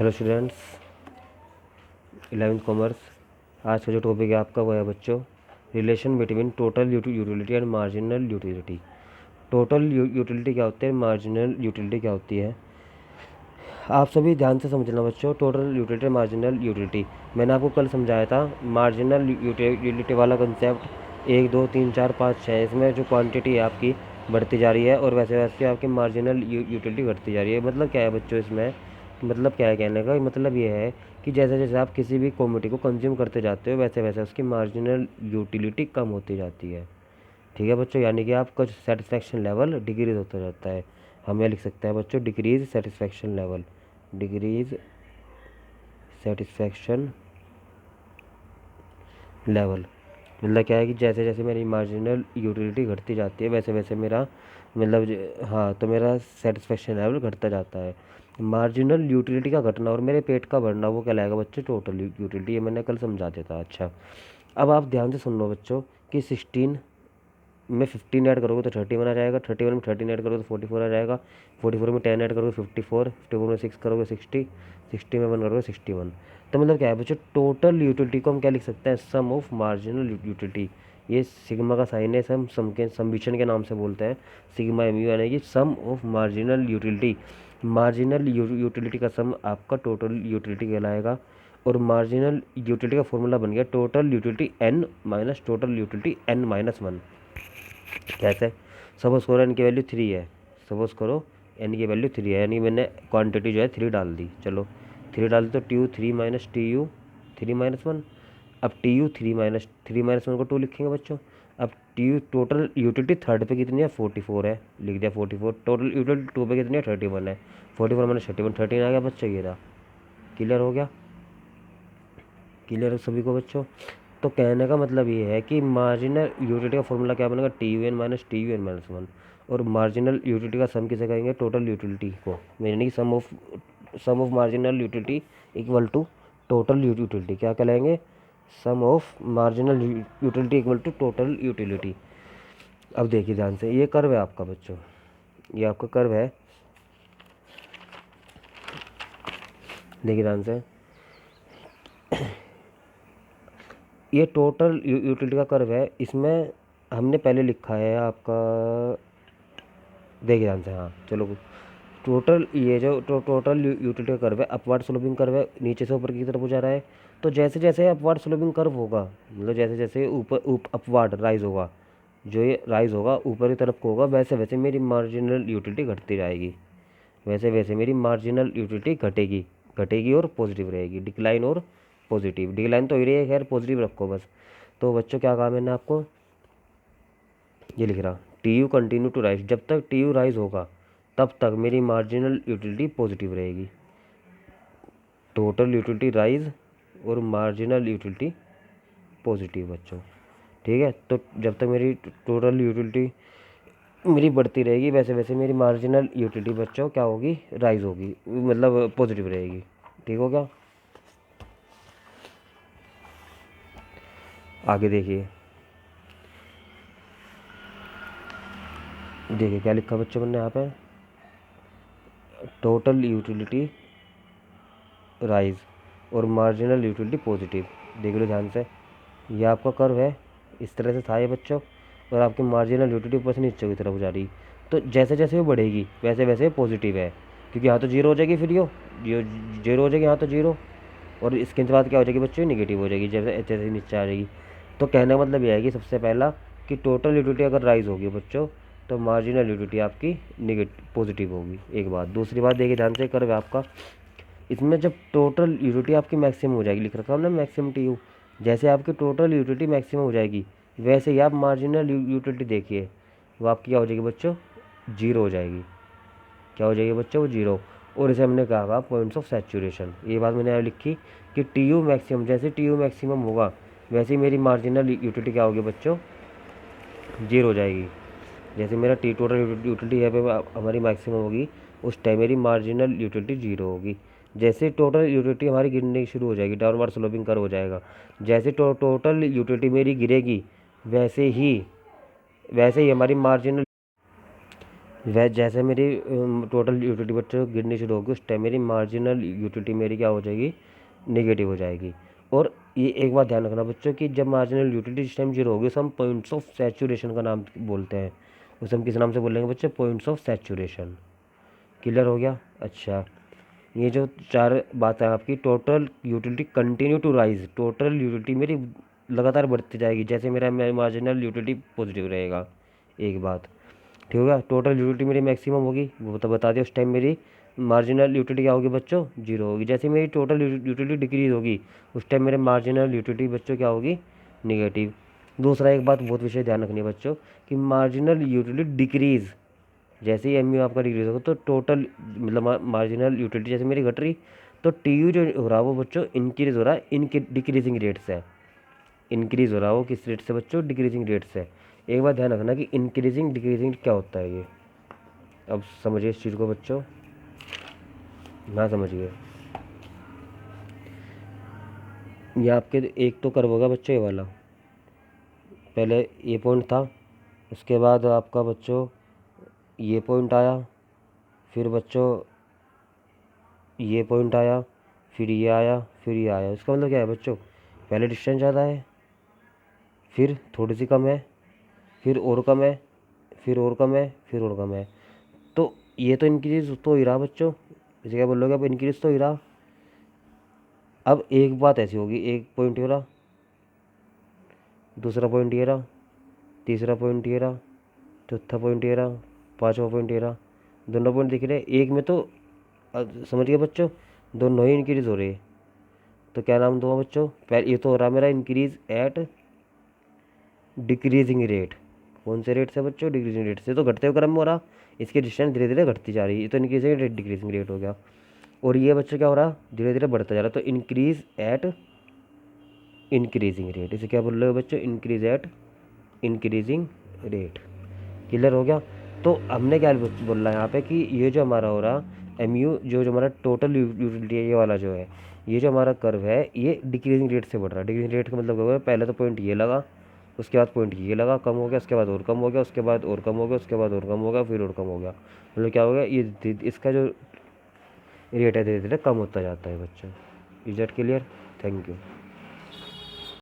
Hello students, 11th commerce. आज का जो टॉपिक है आपका वो है बच्चों, relation between total utility and marginal utility. Total utility क्या होती है, मार्जिनल यूटिलिटी क्या होती है, आप सभी ध्यान से समझना बच्चों। टोटल यूटिलिटी, मार्जिनल यूटिलिटी, मैंने आपको कल समझाया था। मार्जिनल यूटिलिटी वाला कंसेप्ट 1 2 3 4 5 6, इसमें जो क्वांटिटी है आपकी बढ़ती जा रही है और वैसे वैसे आपकी मार्जिनल यूटिलिटी घटती जा रही है। मतलब क्या है बच्चों इसमें, मतलब क्या है, कहने का मतलब ये है कि जैसे जैसे आप किसी भी कमोडिटी को कंज्यूम करते जाते हो वैसे वैसे उसकी मार्जिनल यूटिलिटी कम होती जाती है। ठीक है बच्चों, यानी कि आपका सेटिस्फेक्शन लेवल डिक्रीज होता जाता है। हम ये लिख सकते हैं बच्चों, decrease satisfaction level, decrease satisfaction level. मतलब क्या है कि जैसे जैसे मेरी मार्जिनल यूटिलिटी घटती जाती है वैसे वैसे मेरा मतलब हाँ, तो मेरा सेटिस्फेक्शन लेवल घटता जाता है। मार्जिनल यूटिलिटी का घटना और मेरे पेट का भरना वो कहलाएगा बच्चों टोटल यूटिलिटी। ये मैंने कल समझा दिया था। अच्छा, अब आप ध्यान से सुन लो बच्चों कि 16 में 15 ऐड करोगे तो 31 आ जाएगा, 31 में 13 ऐड करोगे तो 44 आ जाएगा, 44 में 10 ऐड करोगे 54, 54 में 6 करोगे 60, 60 में 1 करोगे 61। तो मतलब क्या है बच्चों, टोटल यूटिलिटी को हम क्या लिख सकते हैं, सम ऑफ मार्जिनल यूटिलिटी। ये सिग्मा का साइन है, हम सम के सम्बिशन के नाम से बोलते हैं, सिग्मा एम यू, यानी कि sum of marginal utility. Marginal utility का सम आपका टोटल यूटिलिटी कहलाएगा। और मार्जिनल यूटिलिटी का फॉर्मूला बन गया total utility n minus total utility n minus 1। कैसे, सपोज करो n की वैल्यू 3 है, सपोज करो n की वैल्यू 3 है, यानी मैंने क्वांटिटी जो है 3 डाल दी। चलो 3 डाल दी तो T U 3 minus T you 3 minus 1। अब टी यू 3 माइनस 1 को 2 लिखेंगे बच्चों। अब T U total utility third पे कितनी है, 44 है, लिख दिया 44। टोटल यूटिलिटी 2 पे कितनी है, 31 है, 44 माइनस 31, 13 आ गया बच्चों। ये रहा, क्लियर हो गया, क्लियर है सभी को बच्चों। तो कहने का मतलब ये है कि मार्जिनल यूटिलिटी का फॉर्मूला क्या बनेगा, T U N minus T U N minus 1। और मार्जिनल यूटिलिटी का सम किसे कहेंगे, टोटल यूटिलिटी को, यानी कि sum of marginal utility equal to total utility. क्या कहलाएंगे, sum of marginal utility equal to total utility. अब देखिए ध्यान से, ये कर्व है आपका बच्चों, ये आपका कर्व है, देखिए ध्यान से, ये टोटल यूटिलिटी का कर्व है। इसमें हमने पहले लिखा है आपका, देखिए ध्यान से, हाँ चलो, टोटल ये जो टोटल यूटिलिटी का कर्व है, अपवर्ड स्लोपिंग कर्व है, नीचे से ऊपर की तरफ हो जा रहा है। तो जैसे जैसे अपवर्ड स्लोपिंग कर्व होगा, मतलब जैसे जैसे ऊपर अपवर्ड राइज होगा, जो ये राइज होगा ऊपर की तरफ को होगा, वैसे वैसे मेरी मार्जिनल यूटिलिटी घटती जाएगी, वैसे वैसे मेरी मार्जिनल यूटिलिटी घटेगी, घटेगी और पॉजिटिव रहेगी। डिक्लाइन और पॉजिटिव, डिक्लाइन तो ही रही है, खैर पॉजिटिव रखो बस। तो बच्चों क्या कहा मैंने आपको, ये लिख रहा, T U continue to rise, जब तक टी यू राइज होगा तब तक मेरी मार्जिनल यूटिलिटी पॉजिटिव रहेगी। टोटल यूटिलिटी राइज और मार्जिनल यूटिलिटी पॉजिटिव बच्चों। ठीक है, तो जब तक मेरी टोटल यूटिलिटी मेरी बढ़ती रहेगी वैसे वैसे मेरी मार्जिनल यूटिलिटी बच्चों क्या होगी, राइज होगी, मतलब पॉजिटिव रहेगी। ठीक हो गया, आगे देखिए, देखिए क्या लिखा बच्चों मैंने यहाँ पे, टोटल यूटिलिटी राइज और मार्जिनल यूटिलिटी पॉजिटिव। देख लो ध्यान से, ये आपका कर्व है, इस तरह से था ये बच्चों, और आपकी मार्जिनल यूटिलिटी ऊपर से नीचे की तरफ जा रही। तो जैसे जैसे वो बढ़ेगी वैसे वैसे पॉजिटिव है, क्योंकि यहाँ तो जीरो हो जाएगी, फिर ये जीरो हो जाएगी, यहाँ तो जीरो, और इसके बाद क्या हो जाएगी बच्चों, निगेटिव हो जाएगी जैसे जैसे नीचे आ जाएगी। तो कहने का मतलब यह है कि सबसे पहला कि टोटल यूटिलिटी अगर राइज होगी बच्चों तो मार्जिनल यूटिलिटी आपकी निगेटिव पॉजिटिव होगी, एक बात। दूसरी बात देखिए ध्यान से, कर्व है आपका, इसमें जब टोटल यूटिलिटी आपकी मैक्सिमम हो जाएगी, लिख रखा हमने मैक्सिमम टी यू, जैसे आपकी टोटल यूटिलिटी मैक्सिमम हो जाएगी वैसे ही आप मार्जिनल यूटिलिटी देखिए वो आपकी क्या हो जाएगी बच्चों, जीरो हो जाएगी। क्या हो जाएगी बच्चों, वो जीरो। और इसे हमने कहा पॉइंट्स ऑफ सैचुरेशन, ये बात मैंने यहाँ लिखी कि टी यू मैक्सिमम, जैसे टी यू मैक्सिमम होगा वैसे ही मेरी मार्जिनल यूटिलिटी क्या होगी बच्चों, जीरो हो जाएगी। जैसे मेरा टी टोटल यूटिलिटी है पे हमारी मैक्सिमम होगी, उस टाइम मेरी मार्जिनल यूटिलिटी जीरो होगी। जैसे टोटल यूटिलिटी हमारी गिरने शुरू हो जाएगी, डाउनवर्ड स्लोपिंग कर्व हो जाएगा, जैसे टोटल यूटिलिटी मेरी गिरेगी वैसे ही हमारी मार्जिनल वह जैसे मेरी टोटल यूटिलिटी बच्चों गिरनी शुरू होगी उस टाइम मेरी मार्जिनल यूटिलिटी मेरी क्या हो जाएगी, नेगेटिव हो जाएगी। और ये एक बात ध्यान रखना बच्चों कि जब मार्जिनल यूटिलिटी जिस टाइम जीरो होगी उसे हम पॉइंट्स ऑफ सैचुरेशन का नाम बोलते हैं। उसे हम किस नाम से बोलेंगे बच्चे, पॉइंट्स ऑफ सैचुरेशन। क्लियर हो गया। अच्छा, ये जो चार बातें आपकी, total utility continue to rise, total utility मेरी लगातार बढ़ती जाएगी जैसे मेरा मार्जिनल यूटिलिटी पॉजिटिव रहेगा। एक बात ठीक होगा। टोटल यूटिलिटी मेरी मैक्सिमम होगी, वो तो बता दिया। उस टाइम मेरी मार्जिनल यूटिलिटी क्या होगी बच्चों, जीरो होगी। जैसे मेरी टोटल यूटिलिटी डिक्रीज होगी उस टाइम मेरे मार्जिनल यूटिलिटी बच्चों क्या होगी, निगेटिव। दूसरा एक बात बहुत विषय ध्यान रखनी है बच्चों कि मार्जिनल यूटिलिटी डिक्रीज, जैसे ही एम आपका डिक्रीज होगा तो टोटल मतलब मार्जिनल यूटिलिटी जैसे मेरी घट रही तो टी यू जो हो रहा है वो बच्चों इंक्रीज हो रहा है, इनके डिक्रीजिंग रेट से। इंक्रीज हो रहा है वो किस रेट से बच्चों, डिक्रीजिंग रेट से। एक बात ध्यान रखना कि इंक्रीजिंग डिक्रीजिंग क्या होता है ये। अब समझिए इस चीज़ को बच्चों, ना समझिए। ये आपके एक तो कर्व होगा बच्चों ये वाला, पहले ये पॉइंट था, उसके बाद आपका बच्चों ये पॉइंट आया, फिर बच्चों ये पॉइंट आया, फिर ये आया, फिर ये आया। इसका मतलब क्या है बच्चों, पहले डिस्टेंस ज़्यादा है, फिर थोड़ी सी कम है, फिर और कम है, फिर और कम है, फिर और कम है। तो ये तो इंक्रीज तो ही रहा बच्चों, इसे क्या बोलोगे, अब इंक्रीज तो ही रहा। अब एक बात ऐसी होगी, एक पॉइंट ये रहा, दूसरा पॉइंट ये रहा, तीसरा पॉइंट ये रहा, चौथा पॉइंट ये रहा, पाँचवा पॉइंट ये रहा। दोनों पॉइंट दिख रहे हैं एक में, तो समझ गए बच्चों, दोनों ही इंक्रीज हो रहे हैं। तो क्या नाम दूंगा बच्चों, पहले ये तो हो रहा मेरा इंक्रीज एट डिक्रीजिंग रेट। कौन से रेट से बच्चों, डिक्रीजिंग रेट से। तो घटते हुए क्रम में हो रहा, इसकी डिस्टेंस धीरे धीरे घटती जा रही है, ये तो इंक्रीजिंग रेट डिक्रीजिंग रेट हो गया। और ये बच्चों क्या हो रहा, धीरे धीरे बढ़ता जा रहा है, तो इंक्रीज एट इंक्रीजिंग रेट। इसे क्या बोल रहे हो बच्चों, increase at increasing rate. Clear हो गया। तो हमने क्या बोल रहा है यहाँ पे कि ये जो हमारा हो रहा एम यू जो हमारा टोटल यूटिलिटी है, ये वाला जो है, ये जो हमारा कर्व है ये डिक्रीजिंग रेट से बढ़ रहा है। डिक्रीजिंग रेट का मतलब क्या होगा, पहले तो पॉइंट ये लगा, उसके बाद पॉइंट ये लगा, कम हो गया, उसके बाद और कम हो गया, उसके बाद और कम हो गया, उसके बाद और कम हो गया, फिर और कम हो गया। मतलब क्या हो गया, ये इसका जो रेट है धीरे धीरे कम होता जाता है बच्चों। Is that clear. Thank you.